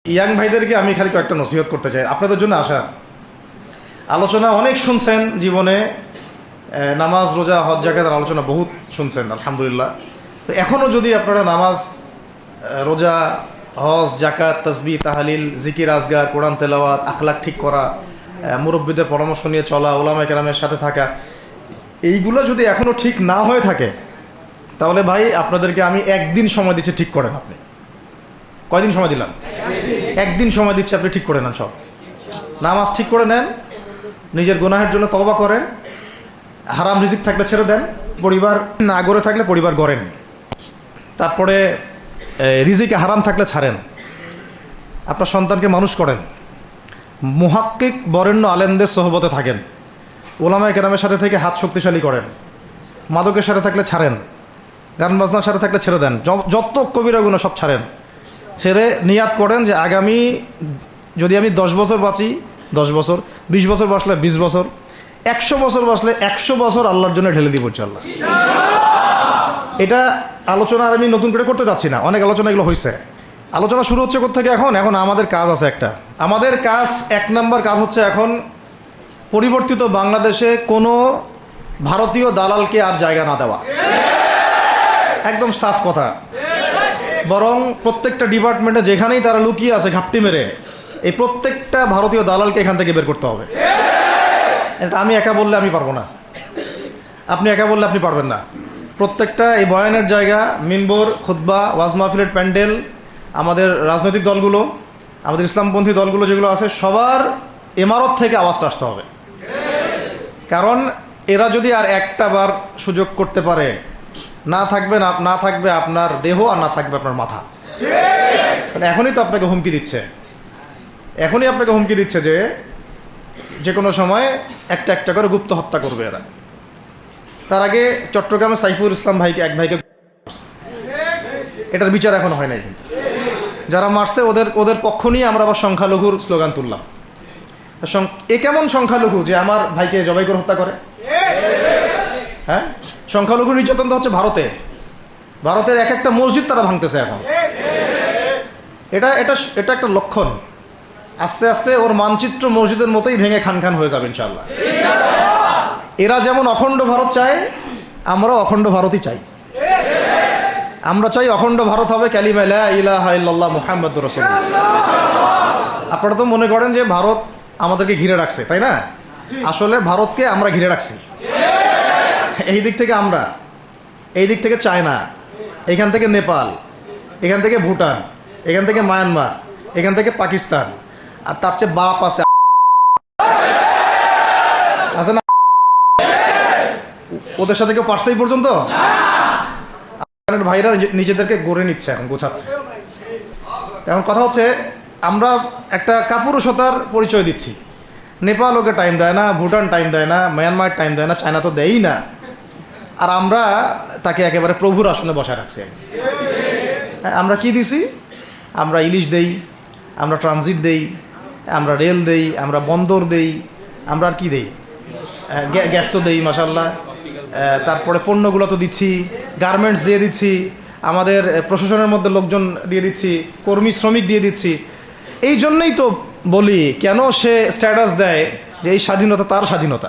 Young ভাইদেরকে আমি খালি কয়েকটা নসিহত করতে চাই, আপনাদের জন্য আসা। আলোচনা অনেক শুনছেন জীবনে, নামাজ রোজা হজ জাকাতের আলোচনা বহুত শুনছেন আলহামদুলিল্লাহ। তো এখনও যদি আপনারা নামাজ রোজা হজ জাকাত তাসবিহ তাহলিল জিকির আজগার কোরআন তেলাওয়াত আখলাক ঠিক করা মুরব্বীদের পরামর্শ নিয়ে চলা ওলামায়ে কেরামের সাথে থাকা এইগুলো যদি এখনও ঠিক না হয়ে থাকে তাহলে ভাই আপনাদেরকে আমি একদিন সময় দিচ্ছি, ঠিক করেন। আপনি কয়দিন সময় দিলাম? একদিন সময় দিচ্ছি, আপনি ঠিক করে নেন, সব নামাজ ঠিক করে নেন, নিজের গুনাহের জন্য তওবা করেন, হারাম রিজিক থাকলে ছেড়ে দেন, পরিবার না গড়ে থাকলে পরিবার গড়েন, তারপরে রিজিকে হারাম থাকলে ছাড়েন, আপনার সন্তানকে মানুষ করেন, মুহাক্কিক বরেণ্য আলেমদের সোহবতে থাকেন, ওলামায়ে কেরামের সাথে থেকে হাত শক্তিশালী করেন, মাদকের সাথে থাকলে ছাড়েন, গান বাজনার সাথে থাকলে ছেড়ে দেন, যত কবিরা গুনাহ সব ছাড়েন, ছেড়ে নিয়াত করেন যে আগামী যদি আমি 10 বছর বাঁচি 10 বছর, 20 বছর বাঁচলে 20 বছর, 100 বছর বাঁচলে 100 বছর আল্লাহর জন্য ঢেলে দিব ইনশাআল্লাহ। এটা আলোচনা আর আমি নতুন করে করতে যাচ্ছি না, অনেক আলোচনা এগুলো হয়েছে। আলোচনা শুরু হচ্ছে কোথা থেকে? এখন আমাদের কাজ আছে একটা। আমাদের কাজ 1 নম্বর কাজ হচ্ছে এখন পরিবর্তিত বাংলাদেশে কোনো ভারতীয় দালালকে আর জায়গা না দেওয়া, একদম সাফ কথা। বরং প্রত্যেকটা ডিপার্টমেন্টে যেখানেই তারা লুকিয়ে আছে ঘাপটি মেরে, এই প্রত্যেকটা ভারতীয় দালালকে এখান থেকে বের করতে হবে। এটা আমি একা বললে আমি পারবো না, আপনি একা বললে আপনি পারবেন না। প্রত্যেকটা এই বয়ানের জায়গা, মিনবর, খুতবা, ওয়াজ মাহফিলের প্যান্ডেল, আমাদের রাজনৈতিক দলগুলো, আমাদের ইসলামপন্থী দলগুলো যেগুলো আছে, সবার ইমারত থেকে আওয়াজটা আসতে হবে। কারণ এরা যদি আর একটা বার সুযোগ করতে পারে, না থাকবে আপনার দেহ আর না থাকবে আপনার মাথা। মানে এখনই তো আপনাকে হুমকি দিচ্ছে, যে কোনো সময় একটা একটা করে গুপ্ত হত্যা করবে এরা। তার আগে চট্টগ্রামে সাইফুল ইসলাম ভাইকে, এক ভাইকে, এটার বিচার এখনো হয় নাই। কিন্তু যারা মারছে ওদের পক্ষ নিয়ে আমরা আবার সংখ্যালঘুর স্লোগান তুললাম। এ কেমন সংখ্যালঘু যে আমার ভাইকে জবাই করে হত্যা করে? হ্যাঁ, সংখ্যালঘু নির্যাতন তো হচ্ছে ভারতের এক একটা মসজিদ তারা ভাঙতেছে এখন। এটা একটা লক্ষণ। আস্তে আস্তে ওর মানচিত্র মসজিদের মতোই ভেঙে খান হয়ে যাবে ইনশাআল্লাহ। এরা যেমন অখণ্ড ভারত চায়, আমরাও অখণ্ড ভারতই চাই। আমরা চাই অখণ্ড ভারত হবে কালিমা লা ইলাহা ইল্লাল্লাহ মুহাম্মাদুর রাসূলুল্লাহ। আপনারা তো মনে করেন যে ভারত আমাদেরকে ঘিরে রাখছে, তাই না? আসলে ভারতকে আমরা ঘিরে রাখছি। এই দিক থেকে আমরা, এই দিক থেকে চায়না, এখান থেকে নেপাল, এখান থেকে ভুটান, এখান থেকে মায়ানমার, এখান থেকে পাকিস্তান, আর তার চেয়ে বাপ আছে না? ওদের সাথে কেউ পারছে এই পর্যন্ত? ভাইরা নিজেদেরকে গড়ে নিচ্ছে, এখন গোছাচ্ছে। এখন কথা হচ্ছে, আমরা একটা কাপুরুষতার পরিচয় দিচ্ছি। নেপাল ওকে টাইম দেয় না, ভুটান টাইম দেয় না, মায়ানমার টাইম দেয় না, চায়না তো দেয়ই না, আর আমরা তাকে একেবারে প্রভুর আসনে বসায় রাখছি। আমরা কি দিছি? আমরা ইলিশ দেই, আমরা ট্রানজিট দেই, আমরা রেল দেই, আমরা বন্দর দেই, আমরা আর কি দেই? গ্যাস তো দেই মাশাআল্লাহ। তারপরে পণ্যগুলো তো দিচ্ছি, গার্মেন্টস দিয়ে দিচ্ছি, আমাদের প্রশাসনের মধ্যে লোকজন দিয়ে দিচ্ছি, কর্মী শ্রমিক দিয়ে দিচ্ছি। এই জন্যই তো বলি, কেন সে স্ট্যাটাস দেয় যে এই স্বাধীনতা তার স্বাধীনতা।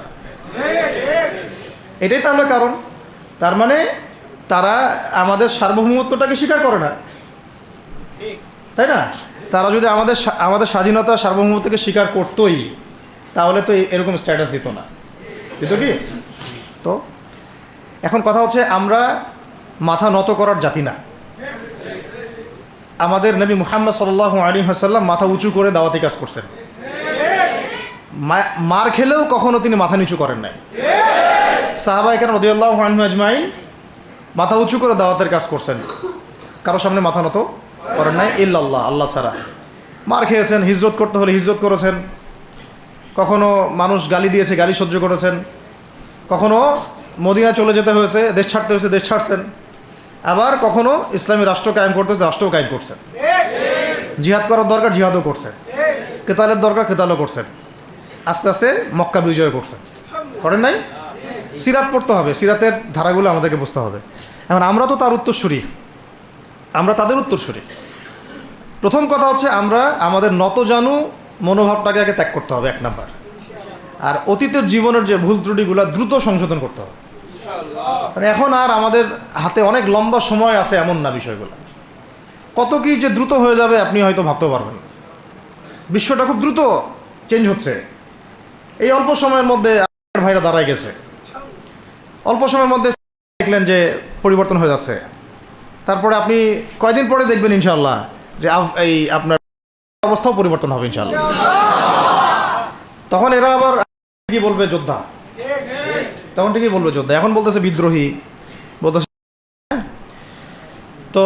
এটাই তাহলে কারণ। তার মানে তারা আমাদের সার্বভৌমত্বটাকে স্বীকার করে না, তাই না? তারা যদি আমাদের স্বাধীনতা সার্বভৌমত্বকে স্বীকার করতোই তাহলে তো এরকম স্ট্যাটাস দিত না, দিত কি? তো এখন কথা হচ্ছে, আমরা মাথা নত করার জাতি না। আমাদের নবী মুহাম্মদ সাল্লাল্লাহু আলাইহি ওয়াসাল্লাম মাথা উঁচু করে দাওয়াতি কাজ করছেন। মার খেলেও কখনো তিনি মাথা নিচু করেন নাই। সাহাবায়ে কেরাম রাদিয়াল্লাহু আনহুম আজমাইন মাথা উঁচু করে দাওয়াতের কাজ করছেন, কারো সামনে মাথা নত করেন নাই ইল্লাল্লাহ, আল্লাহ ছাড়া। মার খেয়েছেন, হিজরত করতে হলে হিজরত করেছেন, কখনো মানুষ গালি দিয়েছে, গালি সহ্য করেছেন, কখনো মদিনা চলে যেতে হয়েছে, দেশ ছাড়তে হয়েছে, দেশ ছাড়ছেন, আবার কখনো ইসলামী রাষ্ট্র কায়েম করতে হয়েছে, রাষ্ট্রও কায়েম করছেন। জিহাদ করার দরকার, জিহাদও করছেন, কেতালের দরকার, কেতালও করছেন, আস্তে আস্তে মক্কা বিজয় করছেন, করেন নাই? সিরাত পড়তে হবে, সিরাতের ধারাগুলো আমাদেরকে বুঝতে হবে। এখন আমরা তো তার উত্তরসূরি, আমরা তাদের উত্তরসূরি। প্রথম কথা হচ্ছে আমরা আমাদের নতজানু মনোভাবটাকে আগে ত্যাগ করতে হবে, 1 নাম্বার। আর অতীতের জীবনের যে ভুল ত্রুটিগুলো দ্রুত সংশোধন করতে হবে। মানে এখন আর আমাদের হাতে অনেক লম্বা সময় আছে এমন না বিষয়গুলো। কত কি যে দ্রুত হয়ে যাবে আপনি হয়তো ভাবতেও পারবেন না। বিশ্বটা খুব দ্রুত চেঞ্জ হচ্ছে। এই অল্প সময়ের মধ্যে ভাইরা দাঁড়ায় গেছে, অল্প সময়ের মধ্যে দেখলেন যে পরিবর্তন হয়ে যাচ্ছে। তারপরে আপনি কয়দিন পরে দেখবেন ইনশাআল্লাহ যে এই আপনার অবস্থাও পরিবর্তন হবে ইনশাআল্লাহ। তখন এরা আবার কি বলবে? যোদ্ধা। তখন ঠিকই বলবে যোদ্ধা। এখন বলতেছে বিদ্রোহী, বলতেছে। তো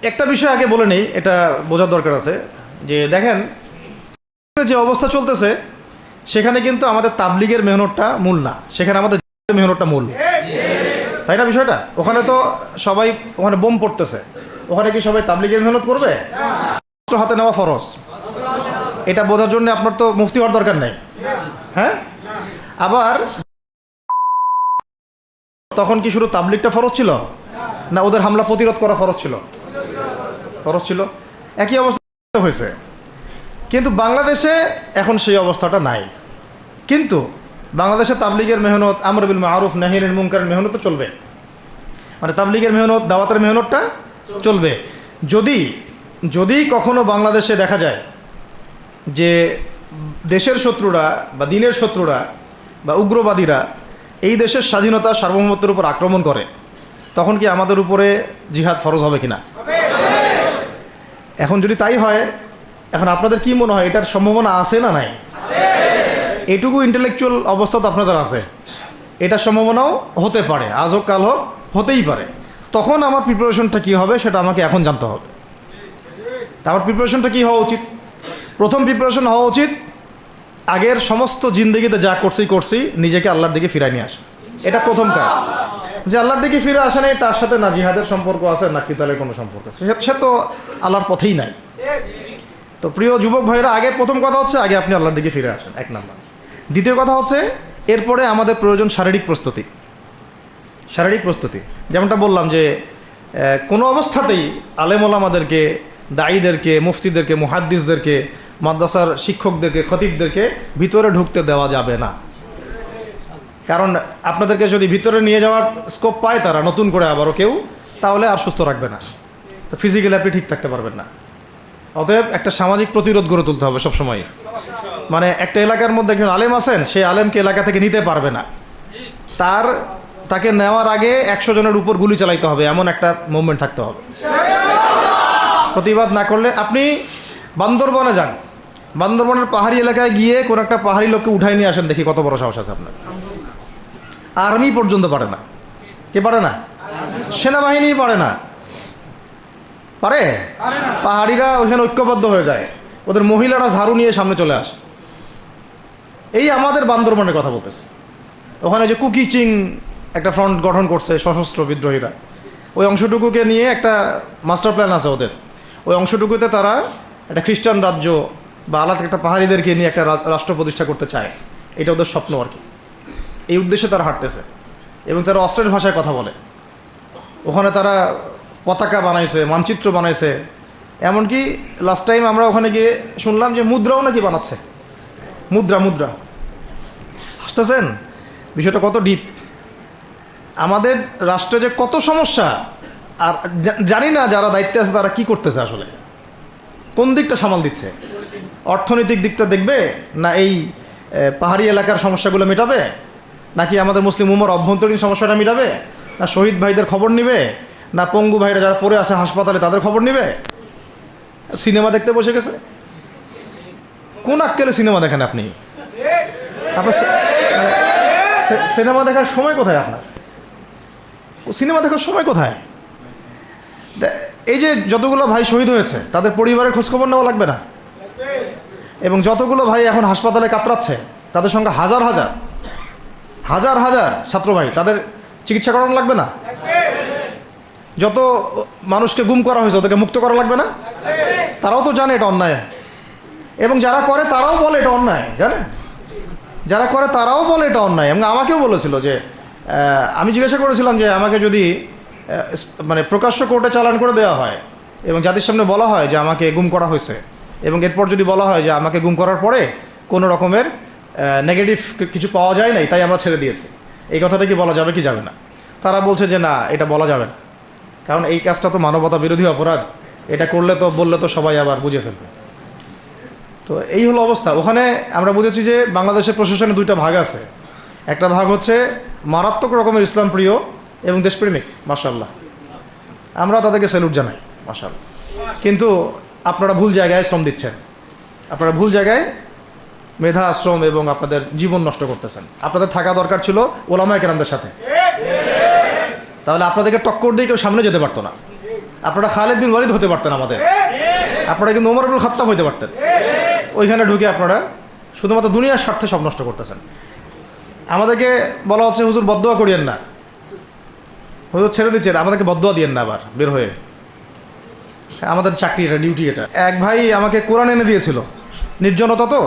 একটা বিষয় আগে বলে নেই, এটা বোঝার দরকার আছে যে দেখেন যে অবস্থা চলতেছে সেখানে কিন্তু আমাদের তাবলিগের মেহনতটা মূল না, সেখানে আমাদের মেহনতটা মূল, তাই না বিষয়টা? ওখানে তো সবাই, ওখানে বোম পড়তেছে, ওখানে কি সবাই তাবলিগের মেহনত করবে? হাতে নেওয়া ফরজ। এটা বোঝার জন্য আপনার তো মুফতি হওয়ার দরকার নেই। হ্যাঁ, আবার তখন কি শুধু তাবলিগটা ফরজ ছিল, না ওদের হামলা প্রতিরোধ করা ফরজ ছিল? ফরজ ছিল। একই অবস্থা হয়েছে, কিন্তু বাংলাদেশে এখন সেই অবস্থাটা নাই। কিন্তু বাংলাদেশে তাবলিগের মেহনত, আমর বিল মারুফ নাহি আনিল মুনকারের মেহনত চলবে। মানে তাবলিগের মেহনত, দাওয়াতের মেহনতটা চলবে। যদি কখনো বাংলাদেশে দেখা যায় যে দেশের শত্রুরা বা দিনের শত্রুরা বা উগ্রবাদীরা এই দেশের স্বাধীনতা সার্বভৌমত্বের উপর আক্রমণ করে, তখন কি আমাদের উপরে জিহাদ ফরজ হবে কিনা? এখন যদি তাই হয়, এখন আপনাদের কি মনে হয় এটার সম্ভাবনা আছে না নাই? এটুকু ইন্টেলেকচুয়াল অবস্থা তো আপনাদের আছে, এটার সম্ভাবনাও হতে পারে, আজ হোক কাল হোক, হতেই পারে। তখন আমার প্রিপারেশনটা কী হবে সেটা আমাকে এখন জানতে হবে। আমার প্রিপারেশনটা কী হওয়া উচিত? প্রথম প্রিপারেশন হওয়া উচিত আগের সমস্ত জিন্দগিতে যা করছি নিজেকে আল্লাহর দিকে ফিরাই নিয়ে আসা। এটা প্রথম কাজ। যে আল্লাহর দিকে ফিরে আসা নেই, তার সাথে না জিহাদের সম্পর্ক আছে না কিতালের কোনো সম্পর্ক আছে, সে তো আল্লাহর পথেই নাই। তো প্রিয় যুবক ভাইরা, আগে প্রথম কথা হচ্ছে আগে আপনি আল্লাহর দিকে ফিরে আসেন, 1 নাম্বার। দ্বিতীয় কথা হচ্ছে এরপরে আমাদের প্রয়োজন শারীরিক প্রস্তুতি। শারীরিক প্রস্তুতি যেমনটা বললাম যে কোনো অবস্থাতেই আলেম ওলামাদেরকে, দায়ীদেরকে, মুফতিদেরকে, মুহাদ্দিসদেরকে, মাদ্রাসার শিক্ষকদেরকে, খতিবদেরকে ভিতরে ঢুকতে দেওয়া যাবে না। কারণ আপনাদেরকে যদি ভিতরে নিয়ে যাওয়ার স্কোপ পায় তারা নতুন করে আবারও কেউ, তাহলে আর সুস্থ রাখবে না, তো ফিজিক্যালি আপনি ঠিক থাকতে পারবেন না। অতএব একটা সামাজিক প্রতিরোধ গড়ে তুলতে হবে সবসময়। মানে একটা এলাকার মধ্যে একজন আলেম আছেন, সেই আলেমকে এলাকা থেকে নিতে পারবে না, তাকে নেওয়ার আগে 100 জনের উপর গুলি চালাইতে হবে, এমন একটা মুভমেন্ট থাকতে হবে। প্রতিবাদ না করলে আপনি বান্দরবনে যান, বান্দরবনের পাহাড়ি এলাকায় গিয়ে কোন একটা পাহাড়ি লোককে উঠাই নিয়ে আসেন, দেখি কত বড় সাহস আছে আপনার। আর্মি পর্যন্ত পারে না। কে পারে না? সেনাবাহিনী পারে না। পারে? পাহাড়িরা ওখানে ঐক্যবদ্ধ হয়ে যায়, ওদের মহিলারা ঝাড়ু নিয়ে সামনে চলে আসে। এই আমাদের বান্দরবনের কথা বলতেছে। ওখানে যে কুকিচিং একটা ফ্রন্ট গঠন করছে সশস্ত্র বিদ্রোহীরা, ওই অংশটুকুকে নিয়ে একটা মাস্টার প্ল্যান আছে ওদের। ওই অংশটুকুতে তারা একটা খ্রিস্টান রাজ্য বা আলাদা একটা পাহাড়িদেরকে নিয়ে একটা রাষ্ট্র প্রতিষ্ঠা করতে চায়। এটা ওদের স্বপ্ন আর কি। এই উদ্দেশ্যে তারা হাঁটতেছে এবং তারা অস্ট্রেল ভাষায় কথা বলে। ওখানে তারা পতাকা বানাইছে, মানচিত্র বানাইছে, এমনকি লাস্ট টাইম আমরা ওখানে গিয়ে শুনলাম যে মুদ্রাও নাকি বানাচ্ছে। মুদ্রা হাসতেছেন? বিষয়টা কত ডিপ। আমাদের রাষ্ট্রে যে কত সমস্যা, আর জানি না যারা দায়িত্বে আছে তারা কি করতেছে, আসলে কোন দিকটা সামাল দিচ্ছে। অর্থনৈতিক দিকটা দেখবে, না এই পাহাড়ি এলাকার সমস্যাগুলো মেটাবে, নাকি আমাদের মুসলিম উম্মার অভ্যন্তরীণ সমস্যাটা মেটাবে, না শহীদ ভাইদের খবর নিবে, না পঙ্গু ভাইরা যারা পড়ে আছে হাসপাতালে তাদের খবর নিবে? সিনেমা দেখতে বসে গেছে। কোন আক্কেলে সিনেমা দেখেন আপনি? আপনার সিনেমা দেখার সময় কোথায়? আপনার সিনেমা দেখার সময় কোথায়? এই যে যতগুলো ভাই শহীদ হয়েছে তাদের পরিবারের খোঁজখবর নেওয়া লাগবে না? এবং যতগুলো ভাই এখন হাসপাতালে কাতরাচ্ছে তাদের সঙ্গে হাজার হাজার ছাত্র ভাই, তাদের চিকিৎসা করানো লাগবে না? যত মানুষকে গুম করা হয়েছে ওদেরকে মুক্ত করা লাগবে না? তারাও তো জানে এটা অন্যায়, এবং যারা করে তারাও বলে এটা অন্যায়। জানেন, যারা করে তারাও বলে এটা অন্যায়। এবং আমাকেও বলেছিল যে, আমি জিজ্ঞাসা করেছিলাম যে আমাকে যদি মানে প্রকাশ্য কোর্টে চালান করে দেওয়া হয় এবং জাতির সামনে বলা হয় যে আমাকে গুম করা হয়েছে, এবং এরপর যদি বলা হয় যে আমাকে গুম করার পরে কোনো রকমের নেগেটিভ কিছু পাওয়া যায় নাই, তাই আমরা ছেড়ে দিয়েছি, এই কথাটা কি বলা যাবে কি যাবে না? তারা বলছে যে না, এটা বলা যাবে না, কারণ এই কাজটা তো মানবতা বিরোধী অপরাধ, এটা করলে তো বললে তো সবাই আবার বুঝে ফেলবে। তো এই হলো অবস্থা। ওখানে আমরা বুঝেছি যে বাংলাদেশের প্রশাসনে দুইটা ভাগ আছে। একটা ভাগ হচ্ছে মারাত্মক রকমের ইসলাম প্রিয় এবং দেশপ্রেমিক, মাশাআল্লাহ, আমরা তাদেরকে স্যালুট জানাই, মাশাআল্লাহ। কিন্তু আপনারা ভুল জায়গায় শ্রম দিচ্ছেন, আপনারা ভুল জায়গায় মেধা, শ্রম এবং আপনাদের জীবন নষ্ট করতেছেন। আপনাদের থাকা দরকার ছিল ওলামায়ে কেরামদের সাথে, তাহলে আপনাদেরকে টক্কর দিয়ে কেউ সামনে যেতে পারতো না। আপনারা খালিদ বিন ওয়ালিদ হতে পারতেন আমাদের, আপনারা কিন্তু ওমর ইবনুল খাত্তাব হতে পারতেন। ওইখানে ঢুকে আপনারা শুধুমাত্র দুনিয়ার স্বার্থে সব নষ্ট করতেছেন। আমাদেরকে বলা হচ্ছে হুজুর বদদোয়া করিয়েন না, হুজুর ছেড়ে দিচ্ছেন, আমাদেরকে বদদোয়া দিয়েন না আবার বের হয়ে। আমাদের চাকরি এটা, ডিউটি এটা। এক ভাই আমাকে কোরআন এনে দিয়েছিল, নির্জনতা, তো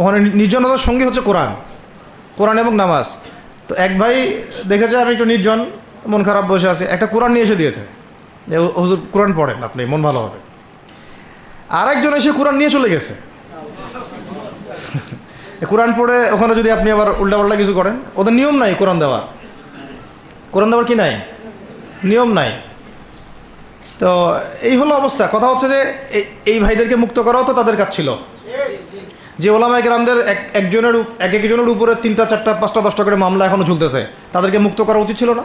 ওখানে নির্জনতার সঙ্গে হচ্ছে কোরআন, কোরআন এবং নামাজ। তো এক ভাই দেখেছে আমি একটু নির্জন, মন খারাপ বসে আছে, একটা কোরআন নিয়ে এসে দিয়েছে, হুজুর কোরআন পড়েন আপনি, মন ভালো হবে। আর একজন এসে কোরআন নিয়ে চলে গেছে। কোরআন পড়ে ওখানে যদি আপনি আবার উল্টাপাল্টা কিছু করেন, ওদের নিয়ম নাই কোরআন দেওয়ার, কোরআন দেওয়ার কি নাই, নিয়ম নাই। তো এই হলো অবস্থা। কথা হচ্ছে যে এই ভাইদেরকে মুক্ত করাও তো তাদের কাজ ছিল। যে ওলামায়ে কেরামদের একজনের উপরে 3টা 4টা 5টা 10টা করে মামলা এখনো ঝুলতেছে, তাদেরকে মুক্ত করা উচিত ছিল না?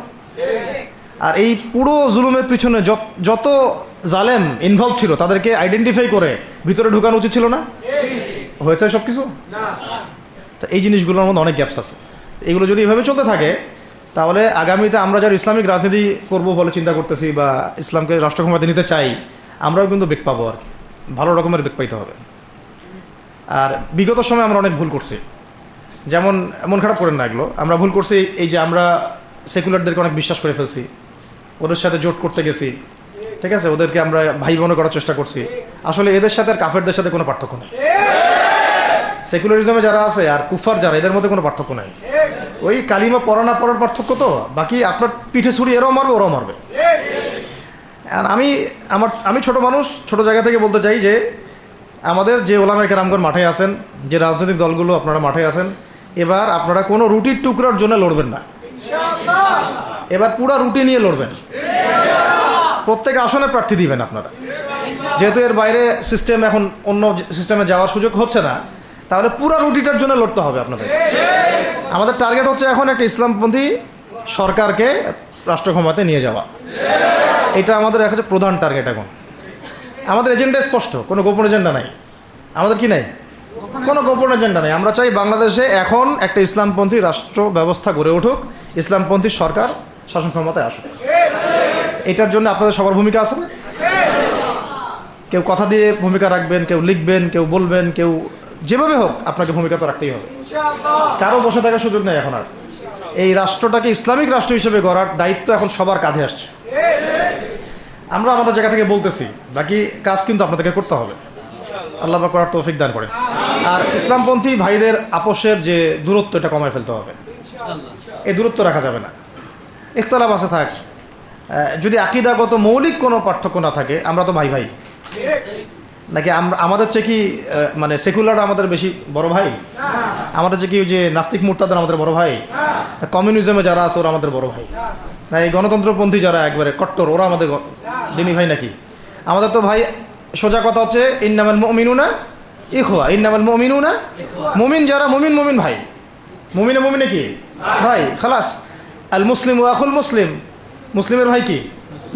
আর এই পুরো জুলুমের পিছনে যত জালেম ইনভলভ ছিল তাদেরকে আইডেন্টিফাই করে ভিতরে ঢুকানো উচিত ছিল না? হয়েছে সব কিছু? তো এই জিনিসগুলোর মধ্যে অনেক গ্যাপস আছে। এগুলো যদি এভাবে চলতে থাকে তাহলে আগামীতে আমরা যারা ইসলামিক রাজনীতি করব বলে চিন্তা করতেছি বা ইসলামকে রাষ্ট্র ক্ষমতায় নিতে চাই, আমরাও কিন্তু বেগ পাবো, আর ভালো রকমের বেগ পাইতে হবে। আর বিগত সময় আমরা অনেক ভুল করছি, যেমন মন খারাপ করেন না, এগুলো আমরা ভুল করছি এই যে আমরা সেকুলারদেরকে অনেক বিশ্বাস করে ফেলছি, ওদের সাথে জোট করতে গেছি, ঠিক আছে, ওদেরকে আমরা ভাই বোন করার চেষ্টা করছি। আসলে এদের সাথে আর কাফেরদের সাথে কোনো পার্থক্য নেই। সেকুলারিজমে যারা আছে আর কুফার যারা, এদের মধ্যে কোনো পার্থক্য নাই। ওই কালিমা পড়া না পড়ার পার্থক্য, তো বাকি আপনার পিঠে ছুরি এরাও মারবে ওরাও মারবে। আর আমি ছোট মানুষ, ছোট জায়গা থেকে বলতে চাই যে আমাদের যে ওলামায়ে কেরামগণ মাঠে আছেন, যে রাজনৈতিক দলগুলো আপনারা মাঠে আছেন, এবার আপনারা কোনো রুটির টুকরার জন্য লড়বেন না, এবার পুরা রুটি নিয়ে লড়বেন। প্রত্যেক আসনে প্রার্থী দিবেন আপনারা, যেহেতু এর বাইরে সিস্টেম, এখন অন্য সিস্টেমে যাওয়ার সুযোগ হচ্ছে না, তাহলে পুরা রুটিটার জন্য লড়তে হবে আপনাদের। আমাদের টার্গেট হচ্ছে এখন একটা ইসলামপন্থী সরকারকে রাষ্ট্র ক্ষমতায় নিয়ে যাওয়া, এটা আমাদের এখন প্রধান টার্গেট। এখন আমাদের এজেন্ডা স্পষ্ট, কোনো গোপন এজেন্ডা নাই আমাদের। কি নাই? কোনো গোপন এজেন্ডা নাই। আমরা চাই বাংলাদেশে এখন একটা ইসলামপন্থী রাষ্ট্র ব্যবস্থা গড়ে উঠুক, ইসলামপন্থী সরকার শাসন ক্ষমতায় আসুক। এটার জন্য আপনাদের সবার ভূমিকা আছে না? কেউ কথা দিয়ে ভূমিকা রাখবেন, কেউ লিখবেন, কেউ বলবেন, কেউ যেভাবে হোক আপনাকে ভূমিকা তো রাখতেই হবে। কারো বসে থাকার সুযোগ নেই এখন আর। এই রাষ্ট্রটাকে ইসলামিক রাষ্ট্র হিসেবে গড়ার দায়িত্ব এখন সবার কাঁধে আসছে। আমরা আমাদের জায়গা থেকে বলতেছি, বাকি কাজ কিন্তু আপনাদেরকে করতে হবে। আল্লাহ পাক করার তৌফিক দান করেন। আর ইসলামপন্থী ভাইদের আপোষের যে দূরত্ব, এটা কমায় ফেলতে হবে। এই দূরত্ব রাখা যাবে না। ইখতিলাফ আছে থাক, যদি আকীদাগত মৌলিক কোনো পার্থক্য না থাকে, আমরা তো ভাই ভাই নাকি? আমাদের চেয়ে কি মানে সেকুলার আমাদের বেশি বড় ভাই? আমাদের চেয়ে কি যে নাস্তিক মুরতাদের আমাদের বড় ভাই? কমিউনিজমে যারা আছে ওরা আমাদের বড় ভাই? না এই গণতন্ত্রপন্থী যারা একবারে কট্টর, ওরা আমাদের দিনী ভাই নাকি? আমাদের তো ভাই, সোজা কথা হচ্ছে ইন্নামাল মুমিনুনা ইখওয়া, ইন্নামাল মুমিনুনা, মুমিন যারা, মুমিন ভাই, মুমিনে কি ভাই, খালাস। আল মুসলিম ওয়া আখুল মুসলিম, মুসলিমের ভাই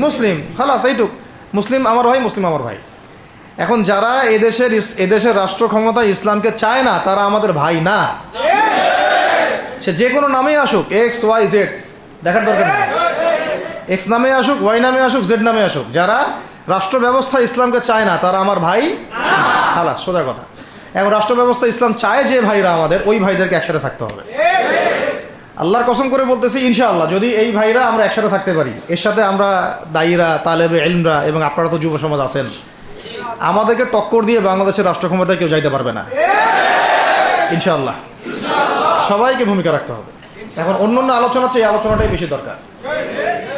মুসলিম, খালাস, এইটুক। মুসলিম আমার ভাই, মুসলিম আমার ভাই। এখন যারা এদেশের রাষ্ট্র ক্ষমতায় ইসলামকে চায় না, তারা আমাদের ভাই না। সে যে কোনো নামেই আসুক, এক্স ওয়াই জেড, দেখার দরকার নেই। এক্স নামে আসুক, ওয়াই নামে আসুক, জেড নামে আসুক, যারা রাষ্ট্র ব্যবস্থা ইসলামকে চায় না তারা আমার ভাই, খালাস, সোজা কথা। এবং রাষ্ট্র ব্যবস্থা ইসলাম চায় যে ভাইরা আমাদের, ওই ভাইদেরকে একসাথে থাকতে হবে। আল্লাহর কসম করে বলতেছি, ইনশাআল্লাহ যদি এই ভাইরা আমরা একসাথে থাকতে পারি, এর সাথে আমরা দায়ীরা, তালেবে ইলমরা এবং আপনারা তো যুব সমাজ আছেন, আমাদেরকে টক্কর দিয়ে বাংলাদেশের রাষ্ট্র ক্ষমতায় কেউ যাইতে পারবে না ইনশাআল্লাহ। সবাইকে ভূমিকা রাখতে হবে। এখন অন্য আলোচনা চেয়ে এই আলোচনাটাই বেশি দরকার।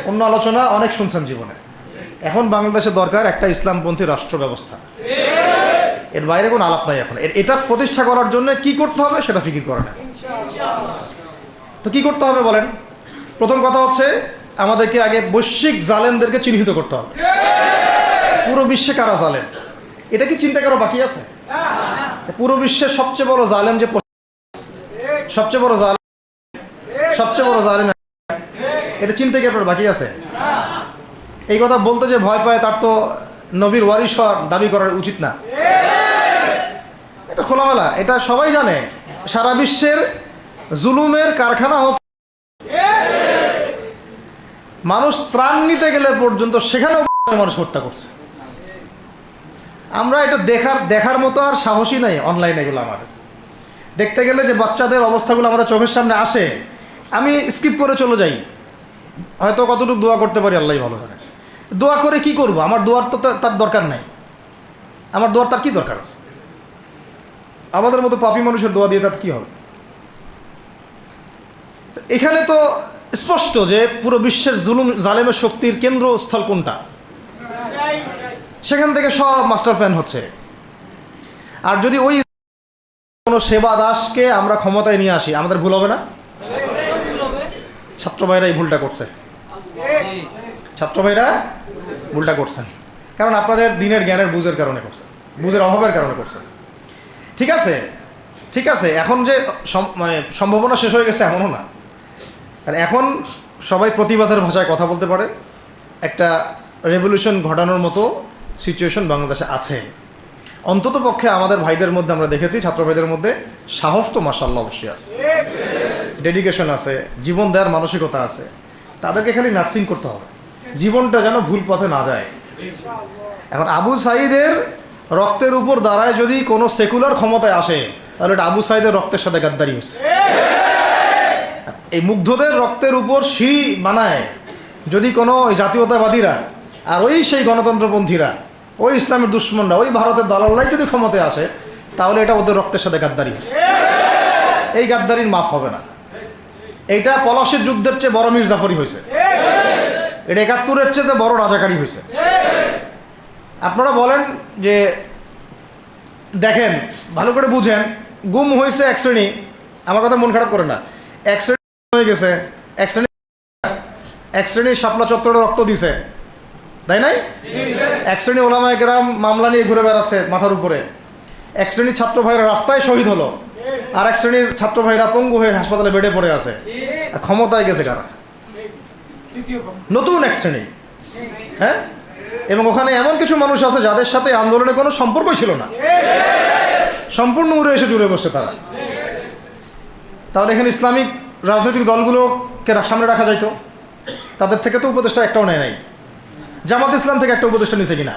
অন্য আলোচনা অনেক শুনছেন জীবনে, এখন বাংলাদেশে দরকার একটা ইসলামপন্থী রাষ্ট্র ব্যবস্থা, এর বাইরে কোনো আলাপ নাই এখন। এটা প্রতিষ্ঠা করার জন্য কি করতে হবে সেটা ফিকির করে না। তো কি করতে হবে বলেন? প্রথম কথা হচ্ছে আমাদেরকে আগে বৈশ্বিক জালেমদেরকে চিহ্নিত করতে হবে। পুরো বিশ্বে কারা জালেম এটা কি চিন্তা করা বাকি আছে? পুরো বিশ্বের সবচেয়ে বড় জালেম যে সবচেয়ে বড় জালেম এটা চিন্তা কি আপনার বাকি আছে? এই কথা বলতে যে ভয় পায় তার তো নবীর ওয়ারিস হওয়ার দাবি করার উচিত না। এটা খোলামেলা, এটা সবাই জানে। সারা বিশ্বের জুলুমের কারখানা হচ্ছে, মানুষ ত্রাণ নিতে গেলে পর্যন্ত সেখানেও মানুষ হত্যা করছে। আমরা এটা দেখার মতো আর সাহসী নাই। অনলাইনে এগুলো আমাদের দেখতে গেলে যে বাচ্চাদের অবস্থাগুলো আমাদের চোখের সামনে আসে, আমি স্কিপ করে চলে যাই। হয়তো কতটুকু দোয়া করতে পারি আল্লাহ ভালো জানে। দোয়া করে কি করব? আমার দোয়ার তো তার দরকার নাই। আমার দোয়ার তার কি দরকার আছে? আমাদের মতো পাপী মানুষের দোয়া দিয়ে তার কি হবে? এখানে তো স্পষ্ট যে পুরো বিশ্বের জালেমের শক্তির কেন্দ্রস্থল কোনটা, সেখান থেকে সব মাস্টার প্ল্যান হচ্ছে। আর যদি ওই কোনো সেবা দাসকে আমরা ক্ষমতায় নিয়ে আসি, আমাদের ভুল হবে না? ছাত্র ভাইরা এই ভুলটা করছে, ছাত্র ভাইরা ভুলটা করছেন, কারণ আপনাদের দিনের জ্ঞানের বুঝের কারণে করছে, বুঝের অভাবের কারণে করছে। ঠিক আছে, ঠিক আছে, এখন যে মানে সম্ভাবনা শেষ হয়ে গেছে এমনও না। আর এখন সবাই প্রতিবাদের ভাষায় কথা বলতে পারে। একটা রেভলিউশন ঘটানোর মতো সিচুয়েশন বাংলাদেশে আছে। অন্তত পক্ষে আমাদের ভাইদের মধ্যে আমরা দেখেছি, ছাত্র ভাইদের মধ্যে সাহস তো মাশাআল্লাহ অবশ্যই আছে, ডেডিকেশন আছে, জীবন দেওয়ার মানসিকতা আছে। তাদেরকে খালি নার্সিং করতে হবে, জীবনটা যেন ভুল পথে না যায়। এখন আবু সাঈদের রক্তের উপর দাঁড়ায় যদি কোনো সেকুলার ক্ষমতায় আসে, তাহলে এটা আবু সাঈদের রক্তের সাথে গাদ্দারি হচ্ছে। এই মুগ্ধদের রক্তের উপর সিঁড়ি বানায় যদি কোনো জাতীয়তাবাদীরা আর ওই সেই গণতন্ত্রপন্থীরা, ওই ইসলামের দুশ্মনরা, ওই ভারতের দালালরাই যদি ক্ষমতায় আসে, তাহলে এটা ওদের রক্তের সাথে গাদ্দারি হচ্ছে। এই গাদ্দারির মাফ হবে না। এইটা পলাশির যুদ্ধের চেয়ে বড় মীর জাফরি হয়েছে, এটা ৭১-এর চেয়ে বড় রাজাকারী হয়েছে। আপনারা বলেন যে দেখেন, ভালো করে বুঝেন, গুম হয়েছে এক শ্রেণী, আমার কথা মন খারাপ করে না, এক শ্রেণী হয়ে গেছে, এক শ্রেণীর শাপলা চত্বরে রক্ত দিছে, তাই নাই? এক শ্রেণী ওলামায়ে কেরাম মামলা নিয়ে ঘুরে বেড়াচ্ছে মাথার উপরে, এক শ্রেণীর ছাত্র ভাইরা রাস্তায় শহীদ হলো, আর এক শ্রেণীর ছাত্র ভাইরা পঙ্গু হয়ে হাসপাতালে বেডে পড়ে আছে। ক্ষমতায় গেছে কারা? নতুন এক শ্রেণী। হ্যাঁ, এবং ওখানে এমন কিছু মানুষ আছে যাদের সাথে আন্দোলনের কোনো সম্পর্কই ছিল না, সম্পূর্ণ উড়ে এসে জুড়ে বসছে তারা। তাহলে এখানে ইসলামিক রাজনৈতিক দলগুলোকে সামনে রাখা যাইতো, তাদের থেকে তো উপদেষ্টা একটাও নেয় নাই। জামাত ইসলাম থেকে একটা উপদেষ্টা নিছে কিনা?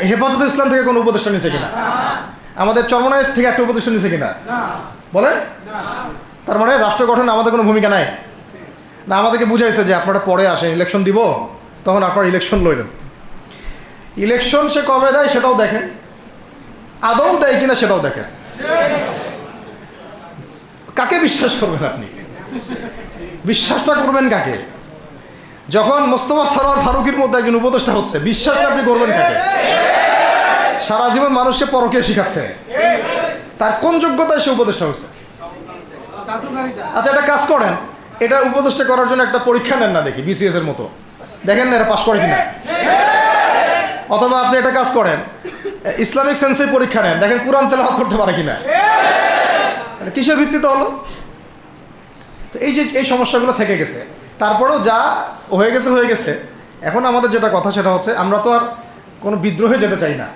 হেফাজত ইসলাম থেকে কোনো উপদেষ্টা নিছে কিনা? আমাদের চরমনায় থেকে একটা উপদেষ্টা নিছে কিনা বলেন? তার মানে রাষ্ট্র গঠনে আমাদের কোনো ভূমিকা নাই না। আমাদেরকে বুঝাইছে যে আপনারা পরে আসেন, ইলেকশন দিব, তখন আপনারা ইলেকশন লইলেন। ইলেকশন সে কবে দেয় সেটাও দেখেন, আদৌ দেয় কিনা সেটাও দেখেন। কাকে বিশ্বাস করবেন আপনি? বিশ্বাসটা করবেন কাকে? যখন মোস্তফা সরোয়ার ফারুকের মধ্যে একজন উপদেষ্টা হচ্ছে, বিশ্বাসটা আপনি করবেন কাকে? সারা জীবন মানুষকে পরকীয়া শিখাচ্ছে, তার কোন যোগ্যতায় সে উপদেষ্টা হচ্ছে? আচ্ছা, একটা কাজ করেন, এটা উপদেষ্টা করার জন্য একটা পরীক্ষা নেন না, দেখি বিসিএস এর মতো, দেখেন না এরা পাশ করে কিনা। অথবা আপনি একটা কাজ করেন, ইসলামিক সেন্সের পরীক্ষা নেন, দেখেন কোরআন তেলাওয়াত করতে পারে কিনা। কিসের ভিত্তিতে হলো? তো এই যে এই সমস্যাগুলো থেকে গেছে, তারপরেও যা হয়ে গেছে হয়ে গেছে। এখন আমাদের যেটা কথা সেটা হচ্ছে, আমরা তো আর কোনো বিদ্রোহে যেতে চাই না,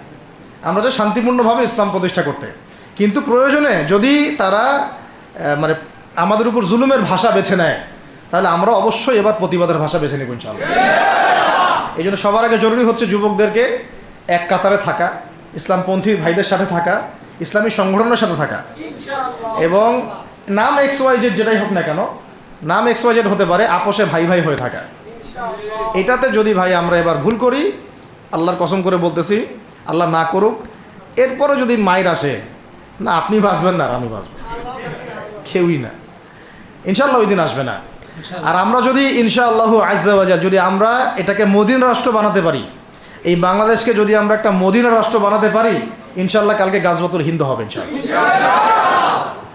আমরা যে শান্তিপূর্ণভাবে ইসলাম প্রতিষ্ঠা করতে। কিন্তু প্রয়োজনে যদি তারা মানে আমাদের উপর জুলুমের ভাষা বেছে নেয়, তাহলে আমরা অবশ্যই এবার প্রতিবাদের ভাষা বেছে নেব ইনশাআল্লাহ। এই জন্য সবার আগে জরুরি হচ্ছে যুবকদেরকে এক কাতারে থাকা, ইসলামপন্থী ভাইদের সাথে থাকা, ইসলামী সংগঠনের সাথে থাকা, এবং নাম XYZ যেটাই হোক না কেন, নাম XYZ হতে পারে, আপোষে ভাই ভাই হয়ে থাকা। এটাতে যদি ভাই আমরা এবার ভুল করি, আল্লাহর কসম করে বলতেছি, আল্লাহ না করুক, এরপরে যদি মায়ের আসে, না আপনি বাঁচবেন না আর আমি বাঁচব, কেউই না, ইনশাল্লাহ ওই দিন আসবে না। আর আমরা যদি ইনশাআল্লাহ আজ্জা ওয়া জাল যদি আমরা এটাকে মদিনা রাষ্ট্র বানাতে পারি, এই বাংলাদেশকে যদি আমরা একটা মদিনা রাষ্ট্র বানাতে পারি, ইনশাআল্লাহ কালকে গাজওয়াতুল হিন্দ হবে ইনশাআল্লাহ।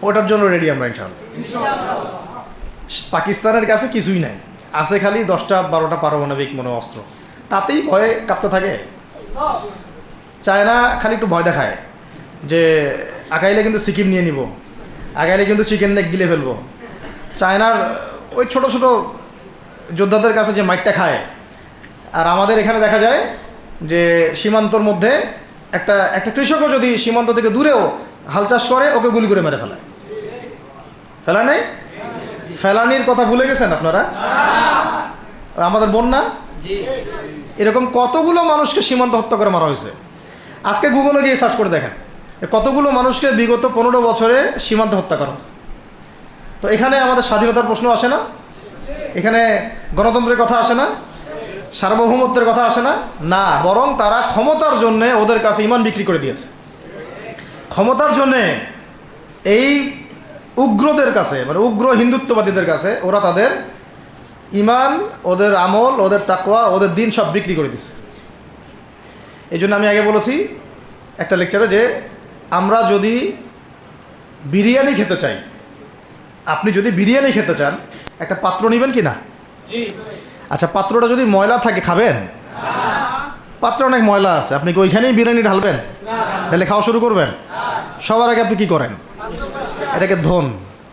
ওটার জন্য রেডি আমরা ইনশাআল্লাহ। পাকিস্তানের কাছে কিছুই নাই, আছে খালি 10টা 12টা পারমাণবিক মনে অস্ত্র, তাতেই ভয়ে কাঁপতে থাকে। চায়না খালি একটু ভয় দেখায় যে আগাইলে কিন্তু সিকিম নিয়ে নিব, আগাইলে কিন্তু চিকেন নেক গিলে ফেলবো। চায়নার ওই ছোট ছোট যোদ্ধাদের কাছে যে মাইটটা খায়, আর আমাদের এখানে দেখা যায় যে সীমান্তর মধ্যে একটা একটা কৃষকও যদি সীমান্ত থেকে দূরেও হাল চাষ করে, ওকে গুলি করে মেরে ফেলায়। ফেলা নেই, ফেলানির কথা ভুলে গেছেন আপনারা? আমাদের বন্যা, এরকম কতগুলো মানুষকে সীমান্ত হত্যা করে মারা হয়েছে। আজকে গুগলে গিয়ে সার্চ করে দেখেন কতগুলো মানুষকে বিগত 15 বছরে সীমান্ত হত্যা করা হয়েছে। তো এখানে আমাদের স্বাধীনতার প্রশ্ন আসে না, এখানে গণতন্ত্রের কথা আসে না, সার্বভৌমত্বের কথা আসে না, না, বরং তারা ক্ষমতার জন্যে ওদের কাছে ইমান বিক্রি করে দিয়েছে। ক্ষমতার জন্যে এই উগ্রদের কাছে, মানে উগ্র হিন্দুত্ববাদীদের কাছে ওরা তাদের ইমান, ওদের আমল, ওদের তাকওয়া, ওদের দিন সব বিক্রি করে দিছে। এই জন্য আমি আগে বলেছি একটা লেকচারে যে আমরা যদি বিরিয়ানি খেতে চাই, আপনি যদি বিরিয়ানি খেতে চান একটা পাত্র নেবেন কি না? আচ্ছা, পাত্রটা যদি ময়লা থাকে খাবেন? পাত্র অনেক ময়লা আছে, আপনি কি ওইখানেই বিরিয়ানি ঢালবেন? তাহলে খাওয়া শুরু করবেন? সবার আগে আপনি কি করেন? এটাকে ধোন,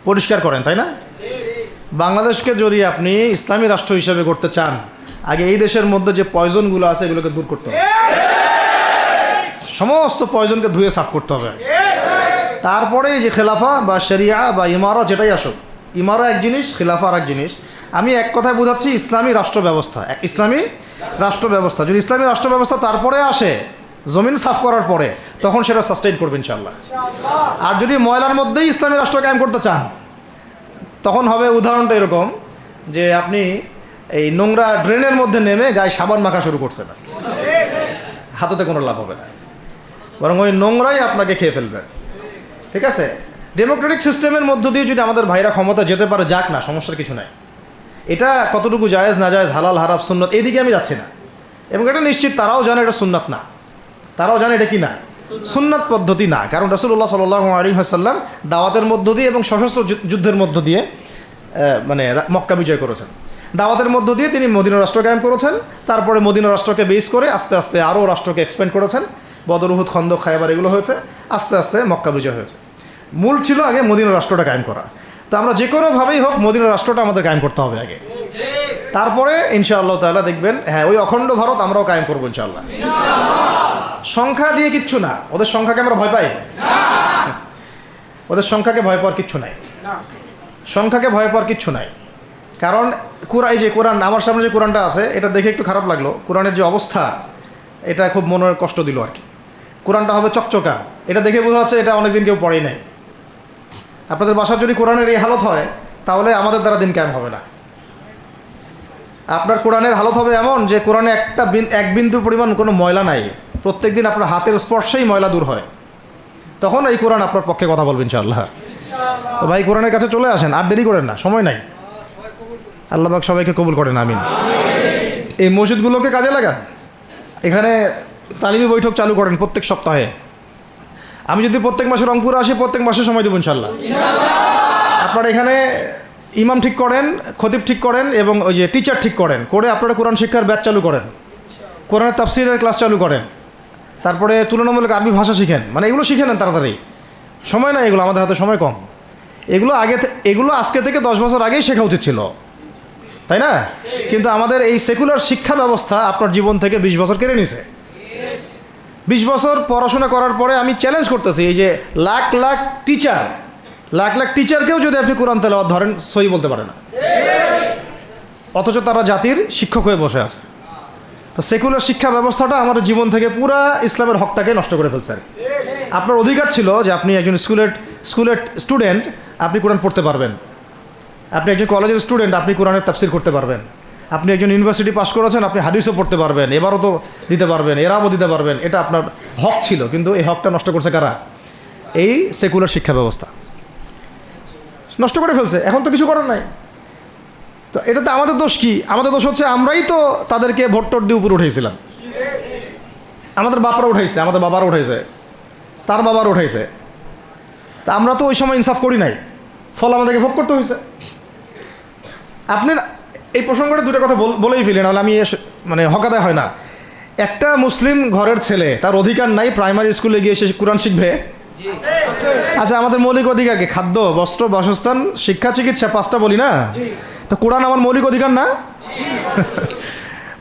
পরিষ্কার করেন, তাই না? বাংলাদেশকে যদি আপনি ইসলামী রাষ্ট্র হিসেবে করতে চান, আগে এই দেশের মধ্যে যে পয়জনগুলো আছে এগুলোকে দূর করতে হবে, সমস্ত পয়জনকে ধুয়ে সাফ করতে হবে। তারপরে যে খেলাফা বা শরিয়া বা ইমারা যেটাই আসুক, ইমারা এক জিনিস, খেলাফা আর এক জিনিস। আমি এক কথায় বোঝাচ্ছি ইসলামী রাষ্ট্র ব্যবস্থা, এক ইসলামী রাষ্ট্র ব্যবস্থা। যদি ইসলামী রাষ্ট্র ব্যবস্থা তারপরে আসে জমিন সাফ করার পরে, তখন সেটা সাস্টেইন করবে ইনশাআল্লাহ। আর যদি ময়লার মধ্যেই ইসলামী রাষ্ট্র কায়েম করতে চান, তখন হবে উদাহরণটা এরকম যে আপনি এই নোংরা ড্রেনের মধ্যে নেমে গায়ে সাবান মাখা শুরু করছে না, হাততে কোনো লাভ হবে না, বরং ওই নোংরাই আপনাকে খেয়ে ফেলবে। ঠিক আছে, ডেমোক্রেটিক সিস্টেমের মধ্য দিয়ে যদি আমাদের ভাইরা ক্ষমতা যেতে পারে, যাক না, সমস্যার কিছু নাই। এটা কতটুকু জায়েজ না জায়েজ, হালাল হারাম সুন্নত, এদিকে আমি যাচ্ছি না। এবং এটা নিশ্চিত তারাও জানে এটা সুন্নাত না, তারাও জানে এটা কি না, সুন্নাত পদ্ধতি না। কারণ রাসূলুল্লাহ সাল্লাল্লাহু আলাইহি ওয়াসাল্লাম দাওয়াতের মধ্য দিয়ে এবং সশস্ত্র যুদ্ধের মধ্য দিয়ে মানে মক্কা বিজয় করেছেন। দাওয়াতের মধ্য দিয়ে তিনি মদিনা রাষ্ট্র কায়েম করেছেন। তারপরে মদিনা রাষ্ট্রকে বেস করে আস্তে আস্তে আরও রাষ্ট্রকে এক্সপ্যান্ড করেছেন। বদর, উহুদ, খন্দক, খায়বার এগুলো হয়েছে, আস্তে আস্তে মক্কা বিজয় হয়েছে। মূল ছিল আগে মদিনা রাষ্ট্রটা কায়েম করা। তো আমরা যে কোনোভাবেই হোক মদিনা রাষ্ট্রটা আমাদের কায়েম করতে হবে আগে, তারপরে ইনশাআল্লাহ তাআলা দেখবেন, হ্যাঁ, ওই অখণ্ড ভারত আমরাও কায়েম করবো ইনশাআল্লাহ। সংখ্যা দিয়ে কিচ্ছু না, ওদের সংখ্যাকে আমরা ভয় পাই? ওদের সংখ্যাকে ভয় পাওয়ার কিচ্ছু নাই, সংখ্যাকে ভয় পাওয়ার কিচ্ছু নাই। কারণ এই যে কোরআন, আমার সামনে যে কোরআনটা আছে, এটা দেখে একটু খারাপ লাগলো। কোরআনের যে অবস্থা, এটা খুব মনের কষ্ট দিল আর কি। কোরআনটা হবে চকচকা, এটা দেখে বোঝা যাচ্ছে এটা অনেকদিন কেউ পড়েই নাই। আপনাদের বাসার যদি কোরআনের এই হালত হয়, তাহলে আমাদের দ্বারা দিন কায়েম হবে না। আপনার কোরআনের হালত হবে এমন যে কোরআনে এক বিন্দু পরিমাণ কোনো ময়লা নাই, প্রত্যেক দিন আপনার হাতের স্পর্শেই ময়লা দূর হয়, তখন এই কোরআন আপনার পক্ষে কথা বলবেন ইনশাআল্লাহ। তো ভাই, কোরআনের কাছে চলে আসেন, আর দেরি করেন না, সময় নাই। আল্লাহ পাক সবাইকে কবুল করেন, আমিন। এই মসজিদগুলোকে কাজে লাগান, এখানে তালিমি বৈঠক চালু করেন প্রত্যেক সপ্তাহে। আমি যদি প্রত্যেক মাসে রংপুরে আসি, প্রত্যেক মাসে সময় দেবো ইনশাআল্লাহ। আপনারা এখানে ইমাম ঠিক করেন, খতিব ঠিক করেন এবং ওই যে টিচার ঠিক করেন, করে আপনারা কোরআন শিক্ষার ব্যাচ চালু করেন, কোরআনের তাফসীরের ক্লাস চালু করেন, তারপরে তুলনামূলক আরবি ভাষা শিখেন। মানে এগুলো শিখে নেন তাড়াতাড়ি, সময় নাই এগুলো, আমাদের হাতে সময় কম। এগুলো আজকে থেকে 10 বছর আগেই শেখা উচিত ছিল, তাই না? কিন্তু আমাদের এই সেকুলার শিক্ষা ব্যবস্থা আপনার জীবন থেকে 20 বছর কেড়ে নিছে। 20 বছর পড়াশোনা করার পরে আমি চ্যালেঞ্জ করতেছি, এই যে লাখ লাখ টিচারকেও যদি আপনি কোরআন তেলাওয়াত ধরেন, সহি বলতে পারে না, অথচ তারা জাতির শিক্ষক হয়ে বসে আছে। তো সেকুলার শিক্ষা ব্যবস্থাটা আমাদের জীবন থেকে পুরা ইসলামের হকটাকে নষ্ট করে ফেলছে। আপনার অধিকার ছিল যে আপনি একজন স্কুলের স্টুডেন্ট, আপনি কোরআন পড়তে পারবেন। আপনি একজন কলেজের স্টুডেন্ট, আপনি কোরআনের তাফসীর করতে পারবেন। আপনি একজন ইউনিভার্সিটি পাস করেছেন, আপনি হাদিসও পড়তে পারবেন, এবারও তো দিতে পারবেন, এরাবও দিতে পারবেন। এটা আপনার হক ছিল, কিন্তু এই হকটা নষ্ট করছে কারা? এই সেকুলার শিক্ষা ব্যবস্থা নষ্ট করে ফেলছে। এখন তো কিছু করার নাই। তো এটাতে আমাদের দোষ কি? আমাদের দোষ হচ্ছে আমরাই তো তাদেরকে ভোট টোট দিয়ে উপরে উঠেছিলাম। আমাদের বাপরা উঠাইছে, আমাদের বাবারা উঠাইছে, তার বাবারা উঠাইছে। তা আমরা তো ওই সময় ইনসাফ করি নাই, ফল আমাদেরকে ভোগ করতে হয়েছে। আপনি এই প্রসঙ্গটা দুটো কথা বলেই ফেলেন, নাহলে আমি মানে হকাদায় হয় না। একটা মুসলিম ঘরের ছেলে, তার অধিকার নাই প্রাইমারি স্কুলে গিয়ে সে কোরআন শিখবে? আচ্ছা, আমাদের মৌলিক অধিকার কি? খাদ্য, বস্ত্র, বাসস্থান, শিক্ষা, চিকিৎসা, 5টা বলি না? তো কোরআন আমার মৌলিক অধিকার না?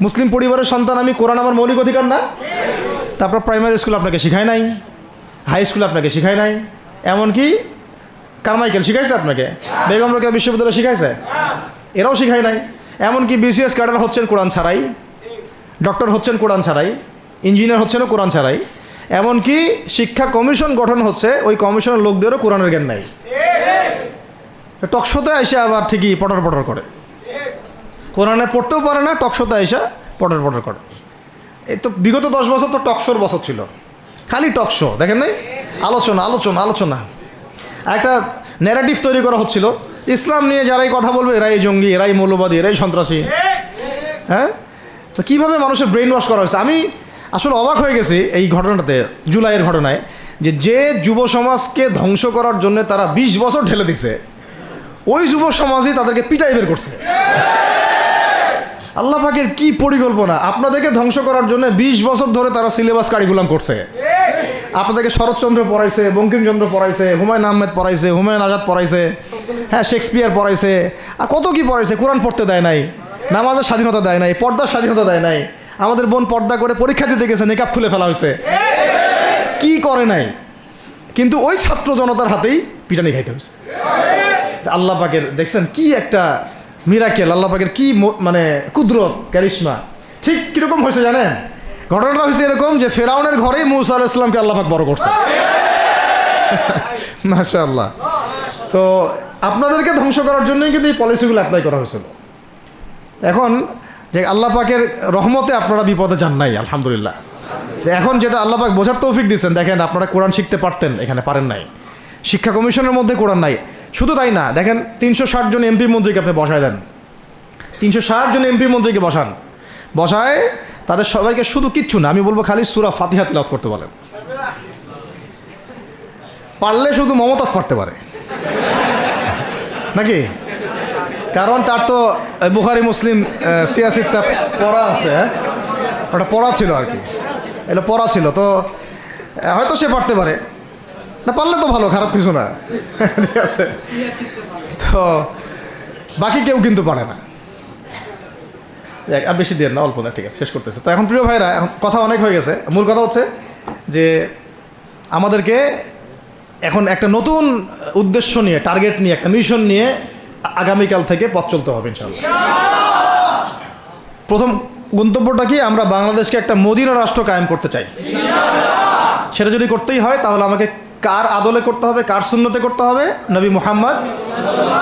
মুসলিম পরিবারের সন্তান আমি, কোরআন আমার মৌলিক অধিকার না? তারপর প্রাইমারি স্কুল আপনাকে শিখায় নাই, হাই স্কুল আপনাকে শিখায় নাই, এমনকি কারমাইকেল শিখাইছে আপনাকে, বেগম রোকেয়া বিশ্ববিদ্যালয় শিখাইছে? এরাও শিখায় নাই। এমনকি বিসিএস ক্যাডার হচ্ছেন কোরআন ছাড়াই, ডক্টর হচ্ছেন কোরআন ছাড়াই, ইঞ্জিনিয়ার হচ্ছেনও কোরআন ছাড়াই, এমনকি শিক্ষা কমিশন গঠন হচ্ছে, ওই কমিশনের লোকদেরও কোরআনের জ্ঞান নাই। টকশোতে এসে আবার ঠিকই পটর পটর করে, কোরআনে পড়তেও পারে না, টকশোতে এসে পটর পটর করে। এই তো বিগত 10 বছর তো টকশোর বছর ছিল, খালি টকশো, দেখেন নাই? আলোচনা আলোচনা আলোচনা, একটা ন্যারেটিভ তৈরি করা হচ্ছিল, ইসলাম নিয়ে যারাই কথা বলবে এরাই জঙ্গি, এরাই মৌলবাদী, এরাই সন্ত্রাসী। হ্যাঁ, তো কীভাবে মানুষের ব্রেন ওয়াশ করা হয়েছে। আমি আসলে অবাক হয়ে গেছি এই ঘটনাতে, জুলাইয়ের ঘটনায়, যে যুব সমাজকে ধ্বংস করার জন্য তারা 20 বছর ঢেলে দিছে, ওই যুব সমাজই তাদেরকে পিটাই বের করছে। আল্লাহ পাকের কি পরিকল্পনা! আপনাদেরকে ধ্বংস করার জন্য 20 বছর ধরে তারা সিলেবাস কারিকুলাম করছে। আপনাদেরকে শরৎচন্দ্র পড়াইছে, বঙ্কিমচন্দ্র পড়াইছে, হুমায়ুন আহমেদ পড়াইছে, হুমায়ুন আজাদ পড়াইছে, হ্যাঁ শেক্সপিয়ার পড়াইছে, আর কত কি পড়াইছে। কোরআন পড়তে দেয় নাই, নামাজের স্বাধীনতা দেয় নাই, পর্দার স্বাধীনতা দেয় নাই। আমাদের বোন পর্দা করে পরীক্ষা দিতে গেছে, নেকাব খুলে ফেলা হয়েছে, কি করে নাই। কিন্তু ওই ছাত্র জনতার হাতেই পিটানি খাইতে হয়েছে। আল্লাহ পাকের দেখছেন কি একটা মিরাকেল, আল্লাহ পাকের কি মানে কুদরত, ক্যারিশমা। ঠিক কিরকম হয়েছে জানেন? ঘটনাটা হয়েছে এরকম যে ফেরাউনের ঘরেই মুসা আলাইহিস সালামকে আল্লাহ পাক বড় করছে। মাশাআল্লাহ। তো আপনাদেরকে ধ্বংস করার জন্যই কিন্তু এই পলিসিগুলো অ্যাপ্লাই করা হয়েছিল। এখন যে আল্লাহ পাকের রহমতে আপনারা বিপদে যান নাই, আলহামদুলিল্লাহ। এখন যেটা আল্লাহ পাক বোঝার তৌফিক দিচ্ছেন, দেখেন আপনারা কোরআন শিখতে পারতেন, এখানে পারেন নাই। শিক্ষা কমিশনের মধ্যে কোরআন নাই। শুধু তাই না, দেখেন 360 জন এমপি মন্ত্রীকে আপনি বসায় দেন, 360 জন এমপি মন্ত্রীকে বসায় তাদের সবাইকে শুধু কিচ্ছু না, আমি বলবো খালি সূরা ফাতিহা তিলাওয়াত করতে বলেন। পারলে শুধু মমতাজ পারতে পারে নাকি? কারণ তার তো বুখারী মুসলিম সিয়াসিটা পড়া আছে, ওটা পড়া ছিল আর কি, এটা পড়া ছিল, তো হয়তো সে পারতে পারে না, পারলে তো ভালো, খারাপ কিছু না, ঠিক আছে। তো বাকি কেউ কিন্তু পারে না। আর বেশি দেন না, অল্প না, ঠিক আছে, শেষ করতেছে। তো এখন প্রিয় ভাইরা, এখন কথা অনেক হয়ে গেছে। মূল কথা হচ্ছে যে আমাদেরকে এখন একটা নতুন উদ্দেশ্য নিয়ে, টার্গেট নিয়ে, একটা মিশন নিয়ে আগামীকাল থেকে পথ চলতে হবে ইনশাআল্লাহ। প্রথম গন্তব্যটা কি? আমরা বাংলাদেশকে একটা মদিনা রাষ্ট্র কায়েম করতে চাই। সেটা যদি করতেই হয় তাহলে আমাকে কার আদলে করতে হবে, কার সুন্নতে করতে হবে? নবী মুহাম্মদ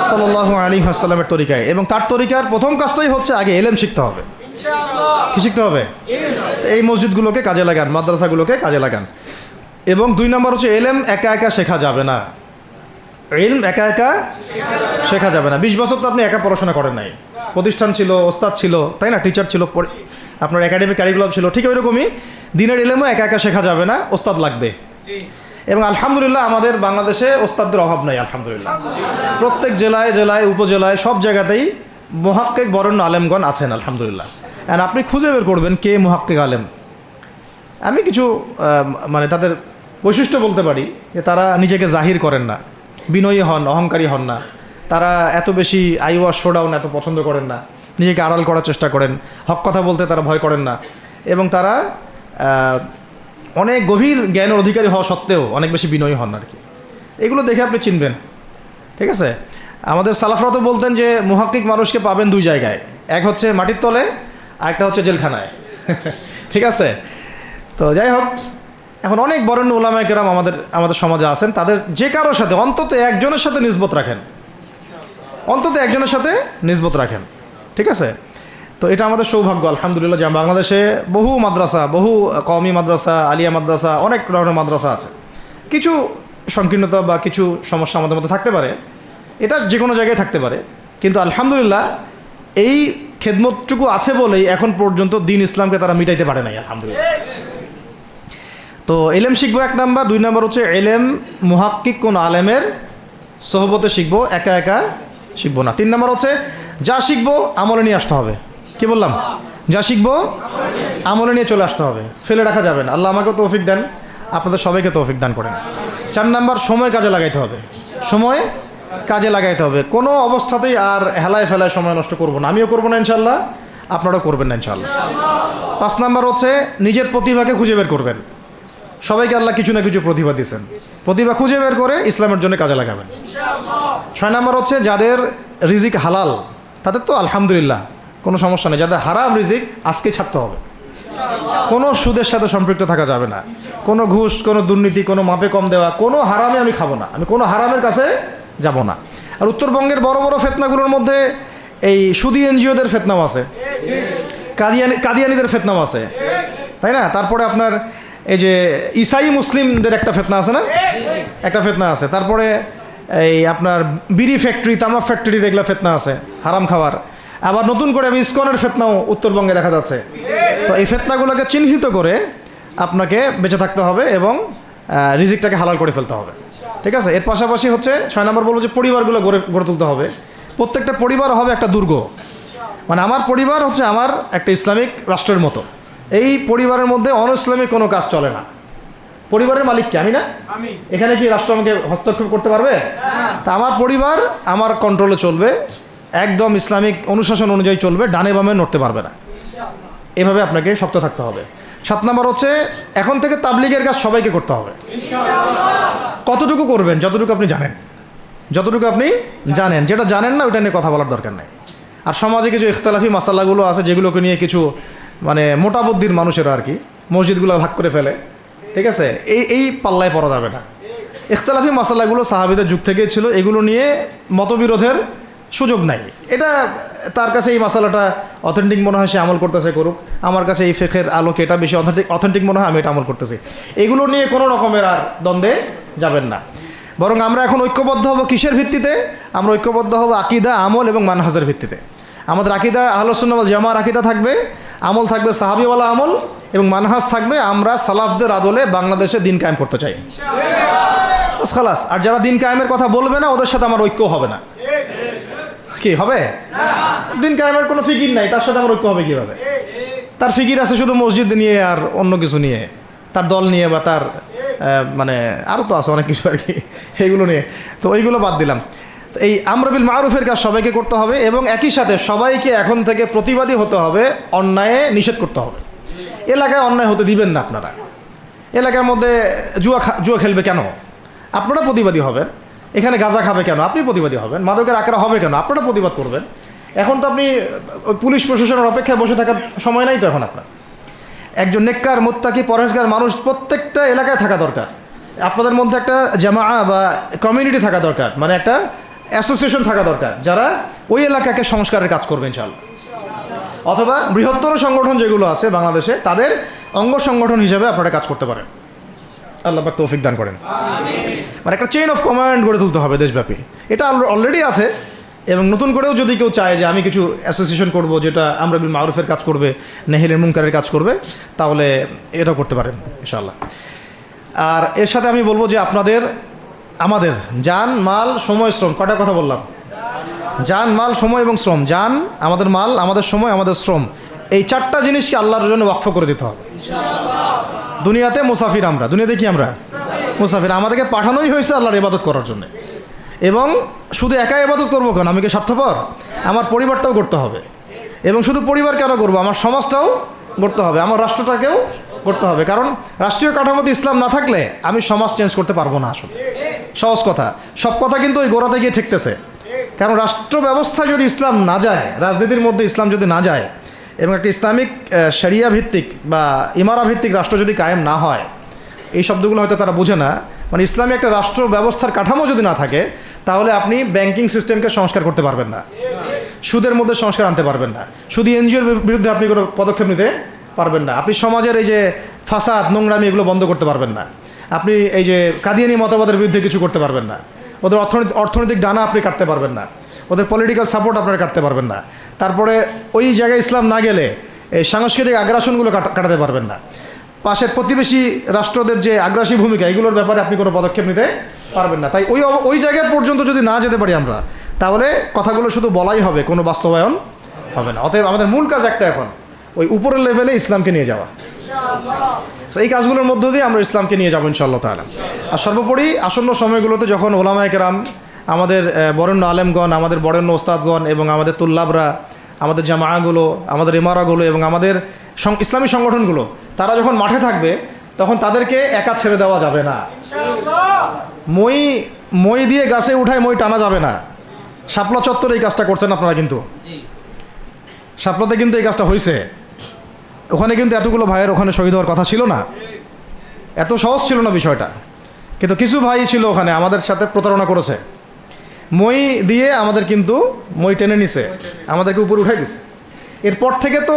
সাল্লাল্লাহু আলাইহি ওয়াসাল্লামের তরিকায়। এবং তার তরিকার প্রথম কাজটাই হচ্ছে আগে ইলম শিখতে হবে। কি শিখতে হবে? এই মসজিদগুলোকে কাজে লাগান, মাদ্রাসাগুলোকে কাজে লাগান। এবং 2 নম্বর হচ্ছে ইলম একা একা শেখা যাবে না। ইলম একা একা শেখা যাবে না। 20 বছর তো আপনি একা পড়াশোনা করেন নাই, প্রতিষ্ঠান ছিল, ওস্তাদ ছিল, তাই না? টিচার ছিল, আপনার একাডেমিক কারিকুলাম ছিল। ঠিক ওইরকমই দিনের ইলমও একা একা শেখা যাবে না, ওস্তাদ লাগবে। এবং আলহামদুলিল্লাহ আমাদের বাংলাদেশে ওস্তাদদের অভাব নাই, আলহামদুলিল্লাহ। প্রত্যেক জেলায় জেলায় উপজেলায় সব জায়গাতেই মুহাক্কিক বরেণ্য আলেমগণ আছেন, আলহামদুলিল্লাহ। আর আপনি খুঁজে বের করবেন কে মুহাক্কিক আলেম। আমি কিছু মানে তাদের বৈশিষ্ট্য বলতে পারি যে তারা নিজেকে জাহির করেন না, বিনয়ী হন, অহংকারী হন না, তারা এত বেশি আইওয়াশ শোডাউন এত পছন্দ করেন না, নিজেকে আড়াল করার চেষ্টা করেন, হক কথা বলতে তারা ভয় করেন না। এবং তারা অনেক গভীর জ্ঞানের অধিকারী হওয়া সত্ত্বেও অনেক বেশি বিনয়ী হন আর কি। এগুলো দেখে আপনি চিনবেন, ঠিক আছে? আমাদের সালাফরা তো বলতেন যে মুহাক্কিক মানুষকে পাবেন 2 জায়গায়, এক হচ্ছে মাটির তলে, আর একটা হচ্ছে জেলখানায়, ঠিক আছে? তো যাই হোক, এখন অনেক বরেণ্য উলামায়ে কেরাম আমাদের সমাজে আছেন, তাদের যে কারোর সাথে অন্তত একজনের সাথে নিসবত রাখেন, অন্তত একজনের সাথে নিসবত রাখেন, ঠিক আছে? তো এটা আমাদের সৌভাগ্য আলহামদুলিল্লাহ যে বাংলাদেশে বহু মাদ্রাসা, বহু কওমি মাদ্রাসা, আলিয়া মাদ্রাসা, অনেক ধরনের মাদ্রাসা আছে। কিছু সংকীর্ণতা বা কিছু সমস্যা আমাদের মধ্যে থাকতে পারে, এটা যে কোনো জায়গায় থাকতে পারে, কিন্তু আলহামদুলিল্লাহ এই খেদমতটুকু আছে বলেই এখন পর্যন্ত দিন ইসলামকে তারা মিটাইতে পারে নাই, আলহামদুলিল্লাহ। তো এলেম শিখবো 1 নাম্বার। 2 নাম্বার হচ্ছে এলেম মুহাক্কিক কোন আলেমের সোহবতে শিখবো, একা একা শিখবো না। 3 নাম্বার হচ্ছে যা শিখবো আমলে নিয়ে আসতে হবে। কি বললাম? যা শিখবো আমলে নিয়ে চলে আসতে হবে, ফেলে রাখা যাবে না। আল্লাহ আমাকে তৌফিক দেন, আপনাদের সবাইকে তৌফিক দান করেন। 4 নাম্বার সময় কাজে লাগাইতে হবে, সময় কাজে লাগাইতে হবে। কোনো অবস্থাতেই আর হেলায় ফেলায় সময় নষ্ট করবো না, আমিও করবো না ইনশাল্লাহ, আপনারাও করবেন না ইনশাল্লাহ। 5 নাম্বার হচ্ছে নিজের প্রতিভাকে খুঁজে বের করবেন। সবাইকে আল্লাহ কিছু না কিছু প্রতিভা দিয়েছেন, প্রতিভা খুঁজে বের করে ইসলামের জন্য কাজে লাগাবেন। 6 নাম্বার হচ্ছে যাদের রিজিক হালাল তাদের তো আলহামদুলিল্লাহ কোনো সমস্যা নেই, যাদের হারাম রিজিক আজকে ছাড়তে হবে। কোনো সুদের সাথে সম্পৃক্ত থাকা যাবে না, কোনো ঘুষ, কোনো দুর্নীতি, কোনো মাপে কম দেওয়া, কোনো হারামে আমি খাবো না, আমি কোনো হারামের কাছে যাব না। আর উত্তরবঙ্গের বড় বড় ফেতনাগুলোর মধ্যে এই সুদী এনজিওদের ফেতনাও আছে, কাদিয়ানিদের ফেতনাও আছে, তাই না? তারপরে আপনার এই যে ইসাই মুসলিমদের একটা ফেতনা আছে না, একটা ফেতনা আছে। তারপরে এই আপনার বিড়ি ফ্যাক্টরি, তামাক ফ্যাক্টরির এগুলা ফেতনা আছে হারাম খাওয়ার। আবার নতুন করে ইসকনের ফেতনাও উত্তরবঙ্গে দেখা যাচ্ছে। তো এই ফেতনাগুলোকে চিহ্নিত করে আপনাকে বেঁচে থাকতে হবে এবং রিজিকটাকে হালাল করে ফেলতে হবে, ঠিক আছে? এর পাশাপাশি হচ্ছে 6 নম্বর বলবো যে পরিবারগুলো গড়ে তুলতে হবে। প্রত্যেকটা পরিবার হবে একটা দুর্গ, মানে আমার পরিবার হচ্ছে আমার একটা ইসলামিক রাষ্ট্রের মতো। এই পরিবারের মধ্যে অনইসলামিক কোনো কাজ চলে না। পরিবারের মালিক কে? আমি না? এখানে কি রাষ্ট্র আমাকে হস্তক্ষেপ করতে পারবে? তা আমার পরিবার আমার কন্ট্রোলে চলবে, একদম ইসলামিক অনুশাসন অনুযায়ী চলবে, ডানে বামে নড়তে পারবে না। এভাবে আপনাকে শক্ত থাকতে হবে। 7 নম্বর হচ্ছে এখন থেকে তাবলিগের কাজ সবাইকে করতে হবে। কতটুকু করবেন? যতটুকু আপনি জানেন, যতটুকু আপনি জানেন। যেটা জানেন না ওইটা নিয়ে কথা বলার দরকার নেই। আর সমাজে কিছু ইখতলাফি মাসালাগুলো আছে যেগুলোকে নিয়ে কিছু মানে মোটা বুদ্ধির মানুষেরা আর কি মসজিদগুলো ভাগ করে ফেলে, ঠিক আছে? এই পাল্লায় পড়া যাবে না। ইখতলাফি মাসালাগুলো সাহাবীদের যুগ থেকেই ছিল, এগুলো নিয়ে মতবিরোধের সুযোগ নাই। এটা তার কাছে এই মাসালাটা অথেন্টিক মনে হয়, সে আমল করতেছে, করুক। আমার কাছে এই ফিকহের আলোকে এটা বেশি অথেন্টিক মনে হয়, আমি এটা আমল করতেছি। এগুলো নিয়ে কোনো রকমের আর দ্বন্দ্বে যাবেন না। বরং আমরা এখন ঐক্যবদ্ধ হব কিসের ভিত্তিতে? আমরা ঐক্যবদ্ধ হব আকীদা, আমল এবং মানহাজের ভিত্তিতে। আমাদের আকীদা আহলুস সুন্নাহ ওয়াল জামাআর আকীদা থাকবে, আমল থাকবে সাহাবীওয়ালা আমল, এবং মানহাজ থাকবে আমরা সালাফদের আদলে বাংলাদেশে দিন কায়েম করতে চাই, বাস খালাস। আর যারা দিন কায়েমের কথা বলবে না ওদের সাথে আমার ঐক্য হবে না। কি হবে? দিন কায়েমের কোনো ফিকির নাই, তার সাথে আমার ঐক্য হবে কীভাবে? তার ফিকির আছে শুধু মসজিদ নিয়ে আর অন্য কিছু নিয়ে, তার দল নিয়ে বা তার মানে আরও তো আছে অনেক কিছু আর কি, এগুলো নিয়ে। তো ওইগুলো বাদ দিলাম। এই আমর বিল মারুফের কাজ সবাইকে করতে হবে এবং একই সাথে সবাইকে এখন থেকে প্রতিবাদী হতে হবে, অন্যায়ে নিষেধ করতে হবে। এলাকায় অন্যায় হতে দিবেন না আপনারা। এলাকার মধ্যে জুয়া খেলবে কেন? আপনারা প্রতিবাদী হবেন। এখানে গাঁজা খাবে কেন? আপনি প্রতিবাদী হবেন। মাদকের আকারা হবে কেন? আপনারা প্রতিবাদ করবেন। এখন তো আপনি পুলিশ প্রশাসনের অপেক্ষায় বসে থাকার সময় নাই তো এখন আপনার। একজন নেককার, মুত্তাকি, পরহেজগার মানুষ প্রত্যেকটা এলাকায় থাকা দরকার। আপনাদের মধ্যে একটা জামাআ বা কমিউনিটি থাকা দরকার, মানে একটা অ্যাসোসিয়েশন থাকা দরকার যারা ওই এলাকাকে সংস্কারের কাজ করবে ইনশাআল্লাহ। অথবা বৃহত্তর সংগঠন যেগুলো আছে বাংলাদেশে তাদের অঙ্গ সংগঠন হিসেবে আপনারা কাজ করতে পারেন। আল্লাহ পাক তৌফিক দান করেন। মানে একটা চেইন অফ কমান্ড গড়ে তুলতে হবে দেশব্যাপী। এটা অলরেডি আছে এবং নতুন করেও যদি কেউ চায় যে আমি কিছু অ্যাসোসিয়েশন করব যেটা আমর বিল মারুফের কাজ করবে, নাহিয়ানিল মুনকারের কাজ করবে, তাহলে এটা করতে পারেন ইনশাআল্লাহ। আর এর সাথে আমি বলবো যে আমাদের জান, মাল, সময়, শ্রম, কটা কথা বললাম? জান, মাল, সময় এবং শ্রম। জান, আমাদের মাল, আমাদের সময়, আমাদের শ্রম, এই 4টা জিনিসকে আল্লাহর জন্য ওয়াকফ করে দিতে হবে। দুনিয়াতে মুসাফির আমরা, দুনিয়াতে কি আমরা? মুসাফির। আমাদেরকে পাঠানোই হয়েছে আল্লাহর ইবাদত করার জন্য। এবং শুধু একা ইবাদত করবো কেন? আমি কি স্বার্থপর? আমার পরিবারটাও করতে হবে। এবং শুধু পরিবার কেন করবো? আমার সমাজটাও করতে হবে, আমার রাষ্ট্রটাকেও করতে হবে। কারণ রাষ্ট্রীয় কাঠামোতে ইসলাম না থাকলে আমি সমাজ চেঞ্জ করতে পারবো না। আসলে সহজ কথা, সব কথা কিন্তু ওই গোড়াতে গিয়ে ঠেকতেছে। কারণ রাষ্ট্র ব্যবস্থা যদি ইসলাম না যায়, রাজনীতির মধ্যে ইসলাম যদি না যায় এবং একটা ইসলামিক শরিয়া ভিত্তিক বা ইমারা ভিত্তিক রাষ্ট্র যদি কায়েম না হয়, এই শব্দগুলো হয়তো তারা বোঝে না। মানে ইসলামী একটা রাষ্ট্র ব্যবস্থার কাঠামো যদি না থাকে তাহলে আপনি ব্যাংকিং সিস্টেমকে সংস্কার করতে পারবেন না, সুদের মধ্যে সংস্কার আনতে পারবেন না, শুধু এনজিওর বিরুদ্ধে আপনি কোনো পদক্ষেপ নিতে পারবেন না, আপনি সমাজের এই যে ফাসাদ, নোংরামি এগুলো বন্ধ করতে পারবেন না, আপনি এই যে কাদিয়ানি মতবাদের বিরুদ্ধে কিছু করতে পারবেন না, ওদের অর্থনৈতিক ডানা আপনি কাটতে পারবেন না, ওদের পলিটিক্যাল সাপোর্ট আপনারা কাটতে পারবেন না। তারপরে ওই জায়গায় ইসলাম না গেলে এই সাংস্কৃতিক আগ্রাসনগুলো কাটাতে পারবেন না। পাশের প্রতিবেশী রাষ্ট্রদের যে আগ্রাসী ভূমিকা, এগুলোর ব্যাপারে আপনি কোনো পদক্ষেপ নিতে পারবেন না। তাই ওই জায়গা পর্যন্ত যদি না যেতে পারি আমরা, তাহলে কথাগুলো শুধু বলাই হবে, কোনো বাস্তবায়ন হবে না। অতএব আমাদের মূল কাজ একটা, এখন ওই উপরের লেভেলে ইসলামকে নিয়ে যাওয়া। এই কাজগুলোর মধ্য দিয়ে আমরা ইসলামকে নিয়ে যাবো ইনশাআল্লাহ তাআলা। আর সর্বোপরি আসন্ন সময়গুলোতে যখন ওলামায়ে কেরাম, আমাদের বরেণ্য আলেমগণ, আমাদের বরেণ্য ওস্তাদগণ এবং আমাদের তুল্লাবরা, আমাদের জামাআগুলো, আমাদের ইমারাগুলো এবং আমাদের ইসলামী সংগঠনগুলো, তারা যখন মাঠে থাকবে, তখন তাদেরকে একা ছেড়ে দেওয়া যাবে না। মই দিয়ে গাছে উঠায় মই টানা যাবে না। শাপলা চত্বরে এই কাজটা করছেন আপনারা, কিন্তু শাপলাতে কিন্তু এই কাজটা হয়েছে। ওখানে কিন্তু এতগুলো ভাইয়ের ওখানে শহীদ হওয়ার কথা ছিল না, এত সহজ ছিল না বিষয়টা। কিন্তু কিছু ভাই ছিল ওখানে আমাদের সাথে প্রতারণা করেছে, মই দিয়ে আমাদের কিন্তু মই টেনে নিছে, আমাদেরকে উপরে উঠাই দিছে। এরপর থেকে তো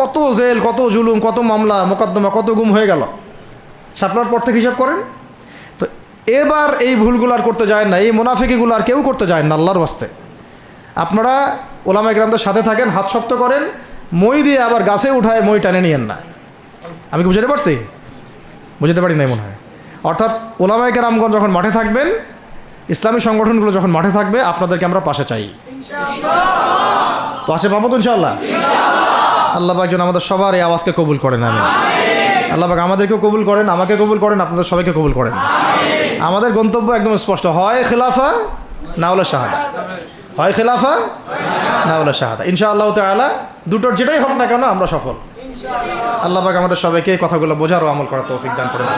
কত জেল, কত জুলুম, কত মামলা মোকদ্দমা, কত গুম হয়ে গেল শাপলার পর থেকে, হিসাব করেন। তো এবার এই ভুলগুলো আর করতে যায় না, এই মুনাফিকিগুলো আর কেউ করতে যায় না আল্লাহর ওয়াস্তে। আপনারা ওলামায়ে কেরামদের সাথে থাকেন, হাত শক্ত করেন, মই দিয়ে আবার গাছে উঠায় মই টানে নিয়েন না। আমি কি বুঝাতে পারছি? বুঝতে পারি নাই মনে হয়। অর্থাৎ ওলামায়ে কেরামগণ যখন মাঠে থাকবেন, ইসলামী সংগঠনগুলো যখন মাঠে থাকবে, আপনাদেরকে আমরা পাশে চাই। পাশে পাবো তো ইনশাআল্লাহ। আল্লাহ পাক যেন আমাদের সবার এই আওয়াজকে কবুল করেন। আমিন। আল্লাহ পাক আমাদেরকেও কবুল করেন, আমাকে কবুল করেন, আপনাদের সবাইকে কবুল করেন। আমাদের গন্তব্য একদম স্পষ্ট, হয় খিলাফা না হলে শাহাদা, হয় খিলাফা না হলে শাহাদা। ইনশাআল্লাহ তাআলা দুটোর যেটাই হোক না কেন আমরা সফল। আল্লাহ পাক আমাদের সবাইকে কথাগুলো বোঝার ও আমল করার তৌফিক দান করেন।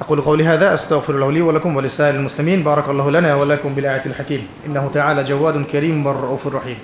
أقول قولي هذا أستغفر الله لي ولكم ولسائر المسلمين. بارك الله لنا ولكم بالآية الحكيم إنه تعالى جواد كريم والرؤوف الرحيم.